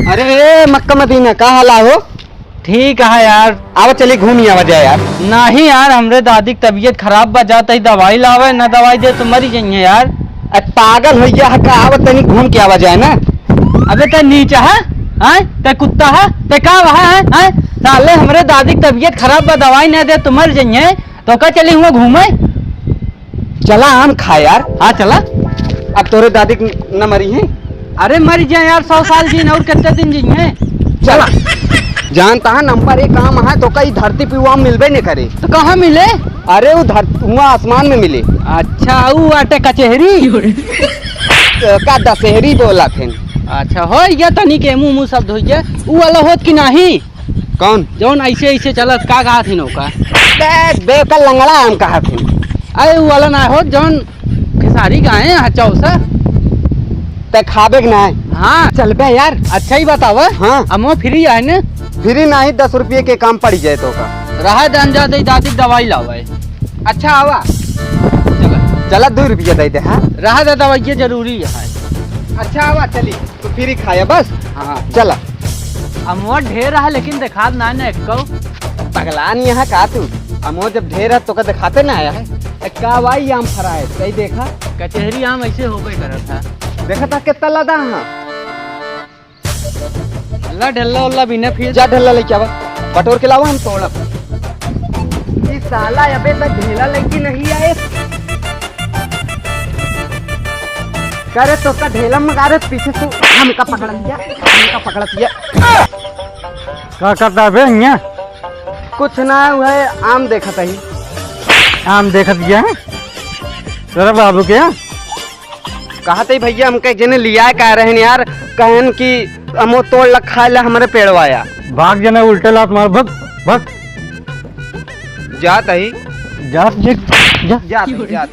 अरे Mecca Medina का हाल हो? ठीक है यार। आवा चली घूम आवा जाए यार। नहीं यार, हमरे दादी की तबीयत खराब बा जाता ही दवाई लावे, ना दवाई दे तो मरी जाइए यार। पागल हो गया का? आवा तनी घूम के आवा जाए ना। अबे ते नीचा है, ते कुत्ता है, ते का है? साले हमरे दादी की तबीयत खराब बा, दवाई ना दे तो मर जाइए, तो का चली हुआ घूमे? चला आम खा यार। हाँ चला। अब तोरे दादी न मरी है? अरे मर जाए यार, 100 साल जी और कितने दिन जिये। चला। जानता है नंबर 1 आम है तो कई धरती पे आम मिलबे नहीं करे। तो कहाँ मिले? अरे वो हुआ आसमान में मिले। अच्छा वो आटे कचहरी का दशहरी बोला थे। अच्छा हो गया तनी के मुंह शब्द हो गया। वो वाला होत कि नहीं? कौन जौन ऐसे ऐसे चलत का कहा थी नौका? बेकल लंगड़ा आम कहा थे। अरे वो वाला ना हो जौन खेसारी का है चौसा ते खाबे के ना है। हाँ चल बे यार। अच्छा ही बतावा। हाँ अमो फ्री है ना? फ्री नहीं, 10 रुपये के काम पड़ जाए तो का रहा दन जाते दादी दवाई लावे। अच्छा आवा। चला चला 2 रुपये दे दे। हाँ रहा दे दवाई जरूरी है। अच्छा आवा चली तो फ्री खाया बस। हाँ चला। अमो ढेर रहा लेकिन दिखा ना ने को पगलान यहाँ का तू। अमो जब ढेर है तो का दिखाते ना आया है। का भाई आम फरा है सही देखा। कचहरी आम ऐसे होबे करत था। देखा था कितना लदा। हाँ अल्लाह ढल्ला उल्ला बिना फिर जा ढल्ला लेके आवा, बटोर के लावा हम तोड़ब। इस साला अबे तक ढेला लेके नहीं आए। करे तो का ढेला मंगा रहे पीछे से हमका पकड़ लिया, हमका पकड़ लिया। क्या करता है भैया? कुछ ना हुआ है, आम देखा था ही। आम देखत गया है तेरा बाबू के यहाँ? कहा थे भैया हमके जिन्हें लिया कह रहे हैं यार, कहन कि हमो तोड़ रखा है हमारे पेड़वाया। भाग जाना उल्टे लात मार भग भग जात ही जा जात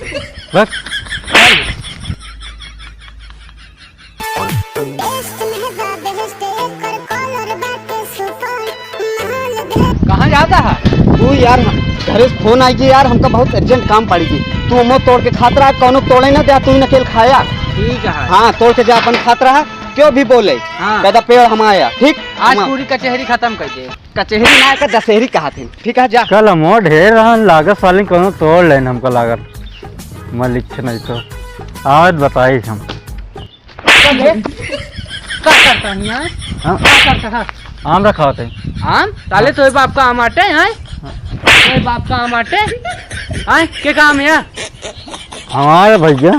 बस। कहाँ जाता है तू यार? घरे से फोन आई गई यार, हमका बहुत अर्जेंट काम पड़ी गई। तू हमो तोड़ के खात रहा, कौनो तोड़े ना दे, तू ही नकेल खाया। ठीक है। हाँ तोड़ के जा अपन खात रहा, क्यों भी बोले। हाँ। कहता पेड़ हम आया। ठीक आज पूरी कचहरी खत्म कर दे। कचहरी ना का दशहरी कहा थे। ठीक है जा। कल हमो ढेर लागत वाली कोनो तोड़ लेना हमको लागत मलिक नहीं तो आज बताई हम क्या करता है यार। हाँ? क्या करता है? आम रखा होते आम ताले तो बाप का आम आटे हैं। तो बाप का आम आटे हैं के काम है हमारे भैया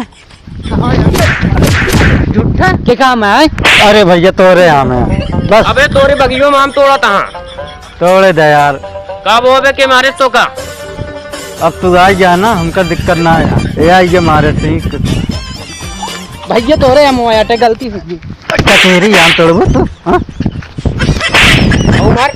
झूठा के काम है। अरे भैया तोरे आम है बस। अबे तोरे बगियों में आम तोड़ा था। तोड़े दे यार। कब हो के मारे तो का? अब तू आ गया ना, हमका दिक्कत ना है। ये आई मारे ठीक भैया तोरे आम आटे गलती हो गई। कचहरी आम तोड़बो तू? हाँ मार